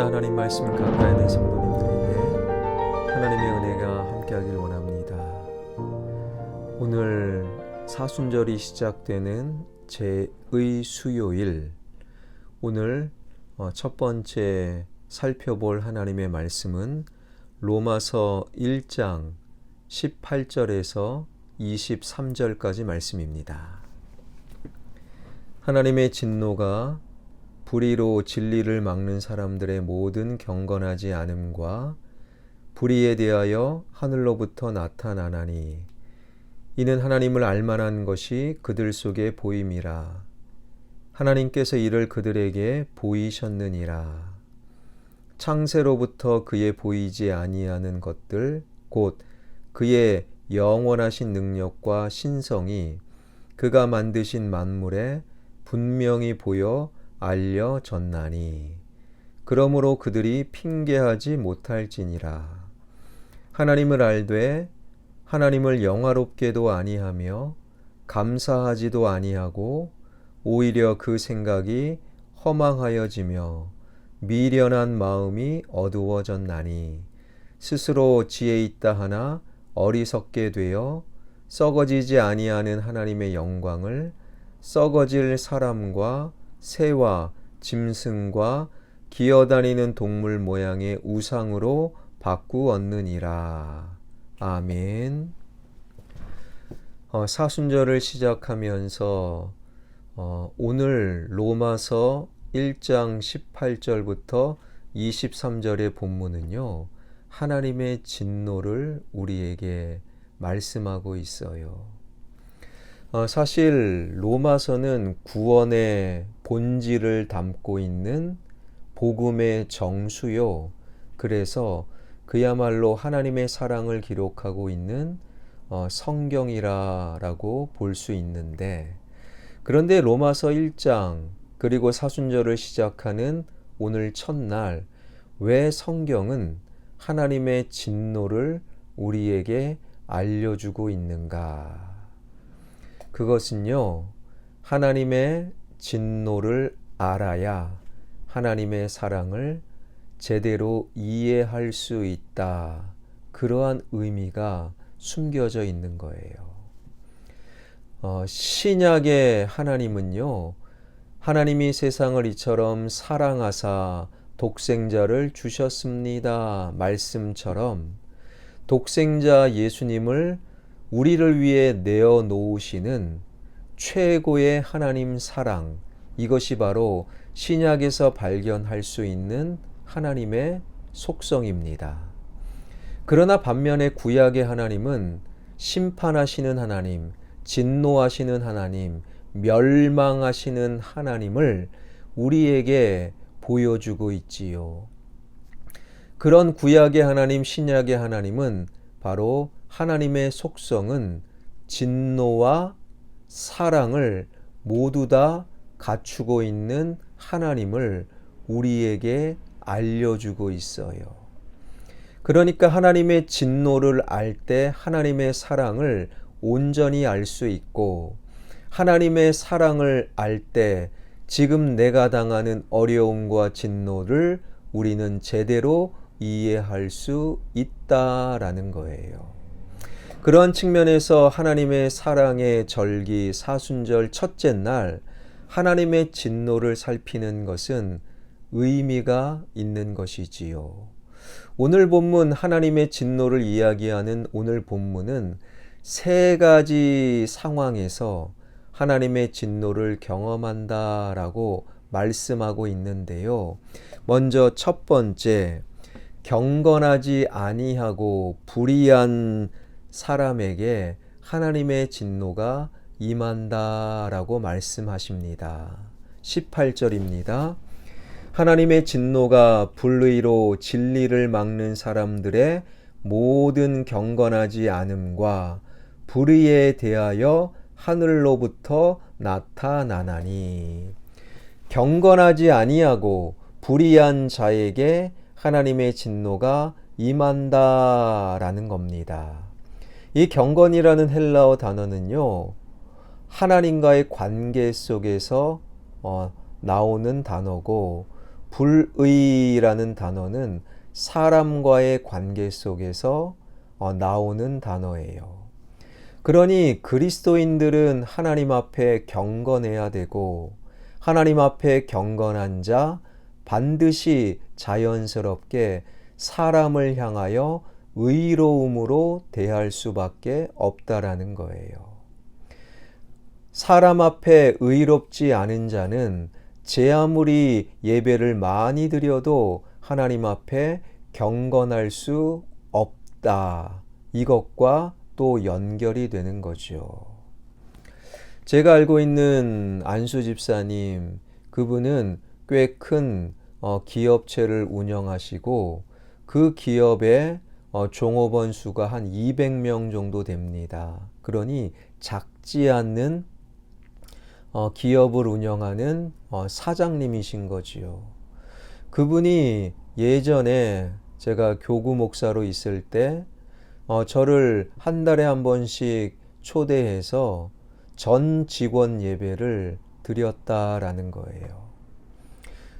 날마다 하나님 말씀을 가까이 있는 성도님들에게 하나님의 은혜가 함께하길 원합니다. 오늘 사순절이 시작되는 제1 수요일, 오늘 첫 번째 살펴볼 하나님의 말씀은 로마서 1장 18절에서 23절까지 말씀입니다. 하나님의 진노가 불의로 진리를 막는 사람들의 모든 경건하지 않음과 불의에 대하여 하늘로부터 나타나나니 이는 하나님을 알만한 것이 그들 속에 보임이라. 하나님께서 이를 그들에게 보이셨느니라. 창세로부터 그의 보이지 아니하는 것들 곧 그의 영원하신 능력과 신성이 그가 만드신 만물에 분명히 보여 알려졌나니 그러므로 그들이 핑계하지 못할지니라. 하나님을 알되 하나님을 영화롭게도 아니하며 감사하지도 아니하고 오히려 그 생각이 허망하여지며 미련한 마음이 어두워졌나니 스스로 지혜 있다 하나 어리석게 되어 썩어지지 아니하는 하나님의 영광을 썩어질 사람과 새와 짐승과 기어다니는 동물 모양의 우상으로 바꾸었느니라. 아멘. 사순절을 시작하면서 오늘 로마서 1장 18절부터 23절의 본문은요, 하나님의 진노를 우리에게 말씀하고 있어요. 사실 로마서는 구원의 본질을 담고 있는 복음의 정수요. 그래서 그야말로 하나님의 사랑을 기록하고 있는 성경이라고 볼 수 있는데, 그런데 로마서 1장 그리고 사순절을 시작하는 오늘 첫날, 왜 성경은 하나님의 진노를 우리에게 알려주고 있는가? 그것은요, 하나님의 진노를 알아야 하나님의 사랑을 제대로 이해할 수 있다. 그러한 의미가 숨겨져 있는 거예요. 신약의 하나님은요, 하나님이 세상을 이처럼 사랑하사 독생자를 주셨습니다. 말씀처럼 독생자 예수님을 우리를 위해 내어 놓으시는 최고의 하나님 사랑, 이것이 바로 신약에서 발견할 수 있는 하나님의 속성입니다. 그러나 반면에 구약의 하나님은 심판하시는 하나님, 진노하시는 하나님, 멸망하시는 하나님을 우리에게 보여주고 있지요. 그런 구약의 하나님, 신약의 하나님은 바로 하나님의 속성은 진노와 사랑을 모두 다 갖추고 있는 하나님을 우리에게 알려주고 있어요. 그러니까 하나님의 진노를 알 때 하나님의 사랑을 온전히 알 수 있고, 하나님의 사랑을 알 때 지금 내가 당하는 어려움과 진노를 우리는 제대로 이해할 수 있다라는 거예요. 그런 측면에서 하나님의 사랑의 절기 사순절 첫째 날 하나님의 진노를 살피는 것은 의미가 있는 것이지요. 오늘 본문, 하나님의 진노를 이야기하는 오늘 본문은 세 가지 상황에서 하나님의 진노를 경험한다라고 말씀하고 있는데요. 먼저 첫 번째, 경건하지 아니하고 불의한 사람에게 하나님의 진노가 임한다라고 말씀하십니다. 18절입니다. 하나님의 진노가 불의로 진리를 막는 사람들의 모든 경건하지 않음과 불의에 대하여 하늘로부터 나타나나니, 경건하지 아니하고 불의한 자에게 하나님의 진노가 임한다라는 겁니다. 이 경건이라는 헬라어 단어는요, 하나님과의 관계 속에서 나오는 단어고, 불의라는 단어는 사람과의 관계 속에서 나오는 단어예요. 그러니 그리스도인들은 하나님 앞에 경건해야 되고, 하나님 앞에 경건한 자 반드시 자연스럽게 사람을 향하여 의로움으로 대할 수밖에 없다라는 거예요. 사람 앞에 의롭지 않은 자는 제 아무리 예배를 많이 드려도 하나님 앞에 경건할 수 없다. 이것과 또 연결이 되는 거죠. 제가 알고 있는 안수 집사님, 그분은 꽤 큰 기업체를 운영하시고 그 기업의 종업원 수가 한 200명 정도 됩니다. 그러니 작지 않는 기업을 운영하는 사장님이신 거지요. 그분이 예전에 제가 교구 목사로 있을 때 저를 한 달에 한 번씩 초대해서 전 직원 예배를 드렸다라는 거예요.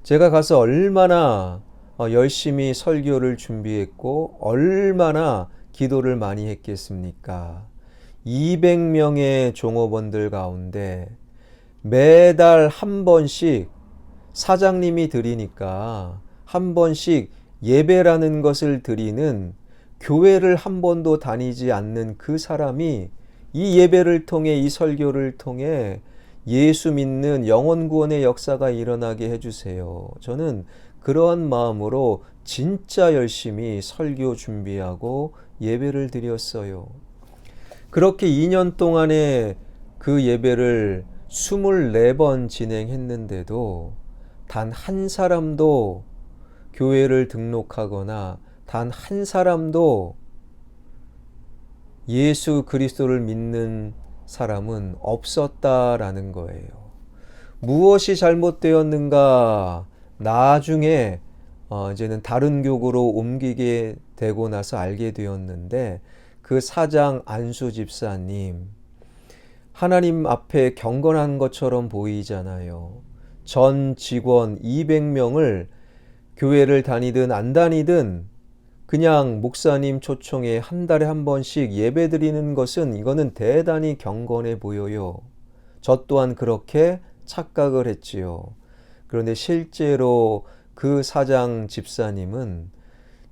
제가 가서 얼마나 열심히 설교를 준비했고 얼마나 기도를 많이 했겠습니까? 200명의 종업원들 가운데 매달 한 번씩 사장님이 드리니까 한 번씩 예배라는 것을 드리는, 교회를 한 번도 다니지 않는 그 사람이 이 예배를 통해, 이 설교를 통해 예수 믿는 영혼 구원의 역사가 일어나게 해주세요. 저는 그러한 마음으로 진짜 열심히 설교 준비하고 예배를 드렸어요. 그렇게 2년 동안의 그 예배를 24번 진행했는데도 단 한 사람도 교회를 등록하거나 단 한 사람도 예수 그리스도를 믿는 사람은 없었다라는 거예요. 무엇이 잘못되었는가? 나중에 이제는 다른 교구로 옮기게 되고 나서 알게 되었는데, 그 사장 안수 집사님, 하나님 앞에 경건한 것처럼 보이잖아요. 전 직원 200명을 교회를 다니든 안 다니든 그냥 목사님 초청에 한 달에 한 번씩 예배 드리는 것은, 이거는 대단히 경건해 보여요. 저 또한 그렇게 착각을 했지요. 그런데 실제로 그 사장 집사님은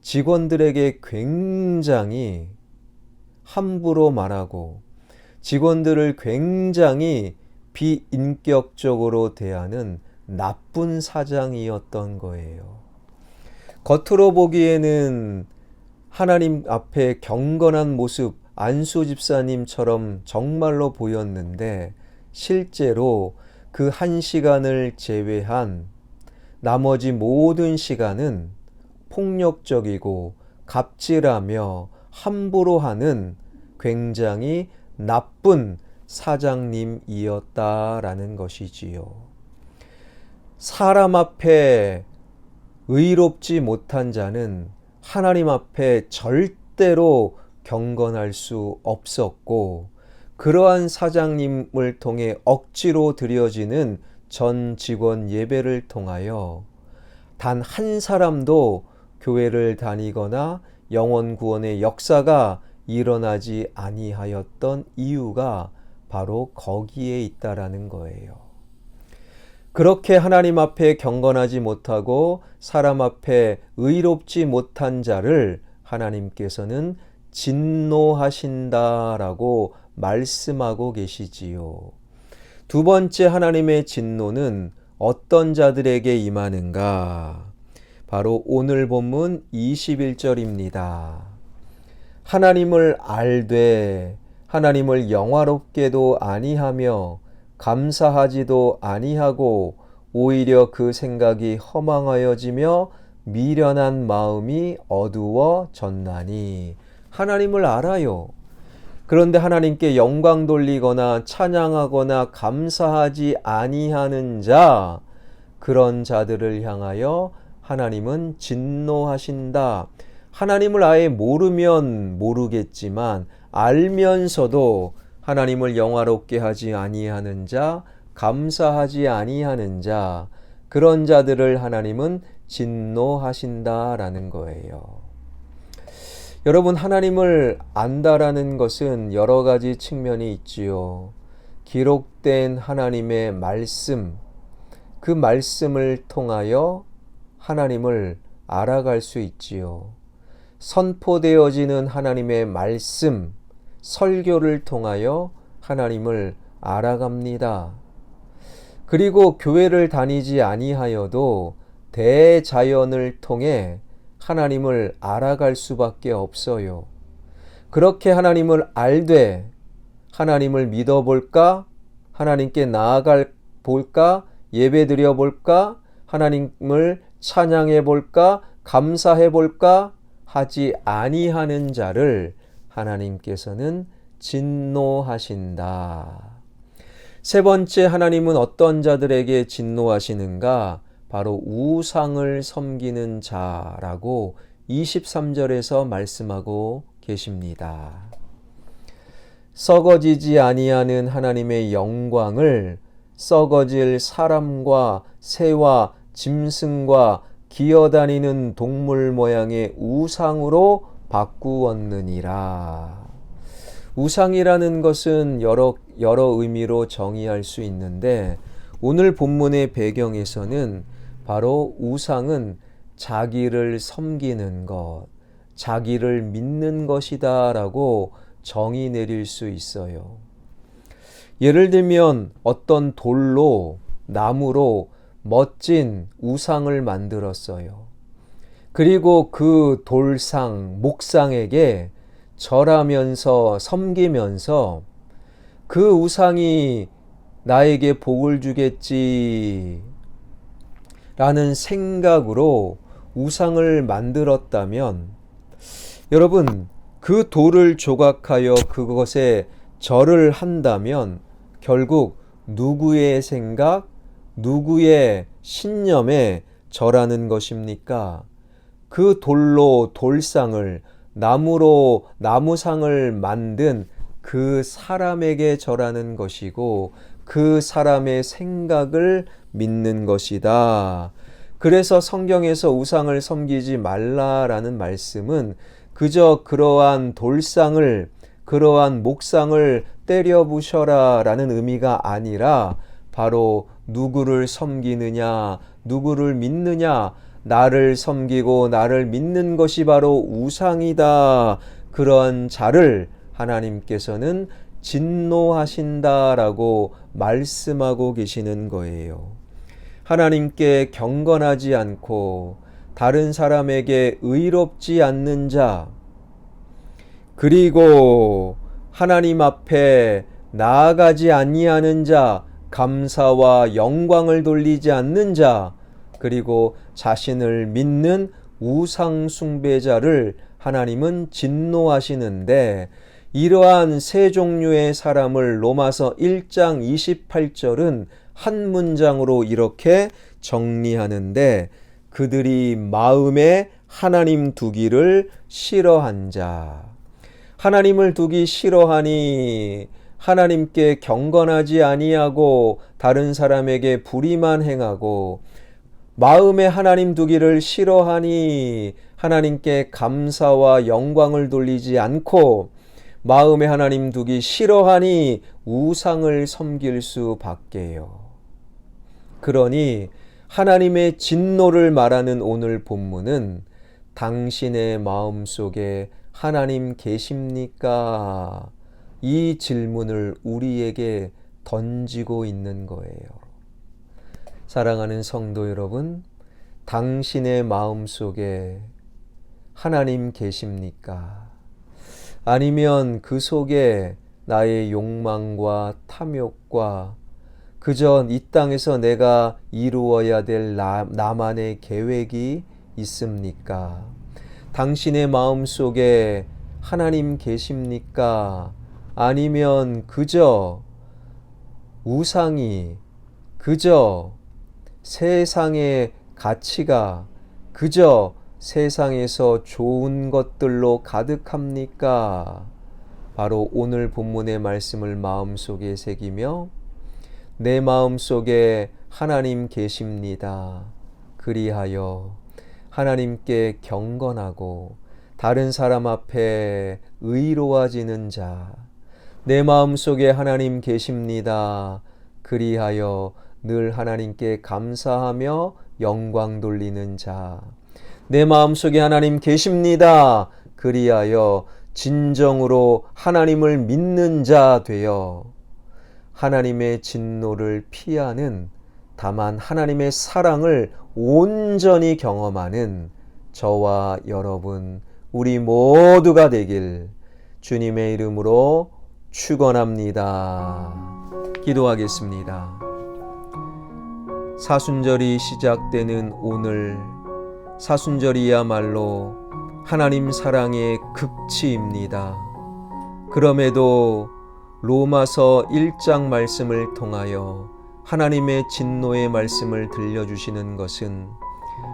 직원들에게 굉장히 함부로 말하고 직원들을 굉장히 비인격적으로 대하는 나쁜 사장이었던 거예요. 겉으로 보기에는 하나님 앞에 경건한 모습, 안수 집사님처럼 정말로 보였는데, 실제로 그 한 시간을 제외한 나머지 모든 시간은 폭력적이고 갑질하며 함부로 하는 굉장히 나쁜 사장님이었다라는 것이지요. 사람 앞에 의롭지 못한 자는 하나님 앞에 절대로 경건할 수 없었고, 그러한 사장님을 통해 억지로 드려지는 전 직원 예배를 통하여 단 한 사람도 교회를 다니거나 영혼 구원의 역사가 일어나지 아니하였던 이유가 바로 거기에 있다라는 거예요. 그렇게 하나님 앞에 경건하지 못하고 사람 앞에 의롭지 못한 자를 하나님께서는 진노하신다라고 말씀하고 계시지요. 두 번째 하나님의 진노는 어떤 자들에게 임하는가? 바로 오늘 본문 21절입니다. 하나님을 알되 하나님을 영화롭게도 아니하며 감사하지도 아니하고 오히려 그 생각이 허망하여지며 미련한 마음이 어두워졌나니. 하나님을 알아요. 그런데 하나님께 영광 돌리거나 찬양하거나 감사하지 아니하는 자, 그런 자들을 향하여 하나님은 진노하신다. 하나님을 아예 모르면 모르겠지만 알면서도 하나님을 영화롭게 하지 아니하는 자, 감사하지 아니하는 자, 그런 자들을 하나님은 진노하신다라는 거예요. 여러분, 하나님을 안다라는 것은 여러 가지 측면이 있지요. 기록된 하나님의 말씀, 그 말씀을 통하여 하나님을 알아갈 수 있지요. 선포되어지는 하나님의 말씀, 설교를 통하여 하나님을 알아갑니다. 그리고 교회를 다니지 아니하여도 대자연을 통해 하나님을 알아갈 수밖에 없어요. 그렇게 하나님을 알되 하나님을 믿어볼까? 하나님께 나아가 볼까? 예배드려 볼까? 하나님을 찬양해 볼까? 감사해 볼까? 하지 아니하는 자를 하나님께서는 진노하신다. 세 번째, 하나님은 어떤 자들에게 진노하시는가? 바로 우상을 섬기는 자라고 23절에서 말씀하고 계십니다. 썩어지지 아니하는 하나님의 영광을 썩어질 사람과 새와 짐승과 기어다니는 동물 모양의 우상으로 바꾸었느니라. 우상이라는 것은 여러 의미로 정의할 수 있는데, 오늘 본문의 배경에서는 바로 우상은 자기를 섬기는 것, 자기를 믿는 것이다 라고 정의 내릴 수 있어요. 예를 들면 어떤 돌로, 나무로 멋진 우상을 만들었어요. 그리고 그 돌상, 목상에게 절하면서 섬기면서 그 우상이 나에게 복을 주겠지 라는 생각으로 우상을 만들었다면, 여러분, 그 돌을 조각하여 그것에 절을 한다면 결국 누구의 생각, 누구의 신념에 절하는 것입니까? 그 돌로 돌상을, 나무로 나무상을 만든 그 사람에게 절하는 것이고, 그 사람의 생각을 믿는 것이다. 그래서 성경에서 우상을 섬기지 말라라는 말씀은 그저 그러한 돌상을, 그러한 목상을 때려 부셔라 라는 의미가 아니라, 바로 누구를 섬기느냐, 누구를 믿느냐, 나를 섬기고 나를 믿는 것이 바로 우상이다. 그런 자를 하나님께서는 진노하신다라고 말씀하고 계시는 거예요. 하나님께 경건하지 않고 다른 사람에게 의롭지 않는 자, 그리고 하나님 앞에 나아가지 아니하는 자, 감사와 영광을 돌리지 않는 자, 그리고 자신을 믿는 우상 숭배자를 하나님은 진노하시는데, 이러한 세 종류의 사람을 로마서 1장 28절은 한 문장으로 이렇게 정리하는데, 그들이 마음에 하나님 두기를 싫어한 자. 하나님을 두기 싫어하니 하나님께 경건하지 아니하고 다른 사람에게 불의만 행하고, 마음에 하나님 두기를 싫어하니 하나님께 감사와 영광을 돌리지 않고, 마음에 하나님 두기 싫어하니 우상을 섬길 수밖에요. 그러니 하나님의 진노를 말하는 오늘 본문은 당신의 마음속에 하나님 계십니까? 이 질문을 우리에게 던지고 있는 거예요. 사랑하는 성도 여러분, 당신의 마음속에 하나님 계십니까? 아니면 그 속에 나의 욕망과 탐욕과 그저 이 땅에서 내가 이루어야 될 나만의 계획이 있습니까? 당신의 마음속에 하나님 계십니까? 아니면 그저 우상이, 그저 세상의 가치가, 그저 세상에서 좋은 것들로 가득합니까? 바로 오늘 본문의 말씀을 마음속에 새기며 내 마음속에 하나님 계십니다. 그리하여 하나님께 경건하고 다른 사람 앞에 의로워지는 자, 내 마음속에 하나님 계십니다. 그리하여 늘 하나님께 감사하며 영광 돌리는 자, 내 마음속에 하나님 계십니다. 그리하여 진정으로 하나님을 믿는 자 되어 하나님의 진노를 피하는, 다만 하나님의 사랑을 온전히 경험하는 저와 여러분, 우리 모두가 되길 주님의 이름으로 축원합니다. 기도하겠습니다. 사순절이 시작되는 오늘, 사순절이야말로 하나님 사랑의 극치입니다. 그럼에도 로마서 1장 말씀을 통하여 하나님의 진노의 말씀을 들려주시는 것은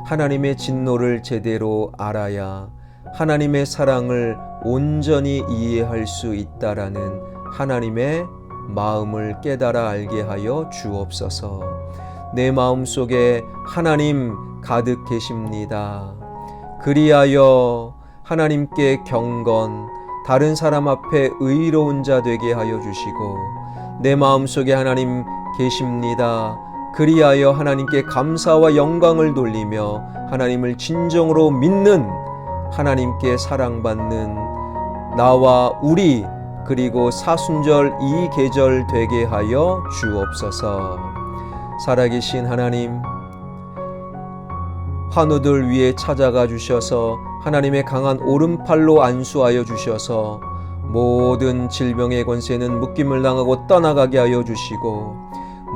하나님의 진노를 제대로 알아야 하나님의 사랑을 온전히 이해할 수 있다라는 하나님의 마음을 깨달아 알게 하여 주옵소서. 내 마음속에 하나님 가득 계십니다. 그리하여 하나님께 경건, 다른 사람 앞에 의로운 자 되게 하여 주시고, 내 마음속에 하나님 계십니다. 그리하여 하나님께 감사와 영광을 돌리며 하나님을 진정으로 믿는, 하나님께 사랑받는 나와 우리, 그리고 사순절 이 계절 되게 하여 주옵소서. 살아계신 하나님, 환우들 위에 찾아가 주셔서 하나님의 강한 오른팔로 안수하여 주셔서 모든 질병의 권세는 묶임을 당하고 떠나가게 하여 주시고,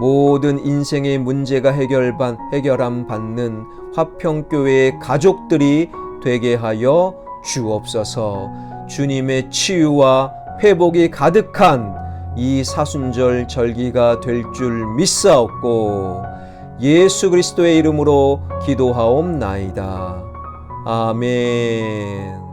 모든 인생의 문제가 해결함 받는 화평교회의 가족들이 되게 하여 주옵소서. 주님의 치유와 회복이 가득한 이 사순절 절기가 될 줄 믿사옵고 예수 그리스도의 이름으로 기도하옵나이다. 아멘.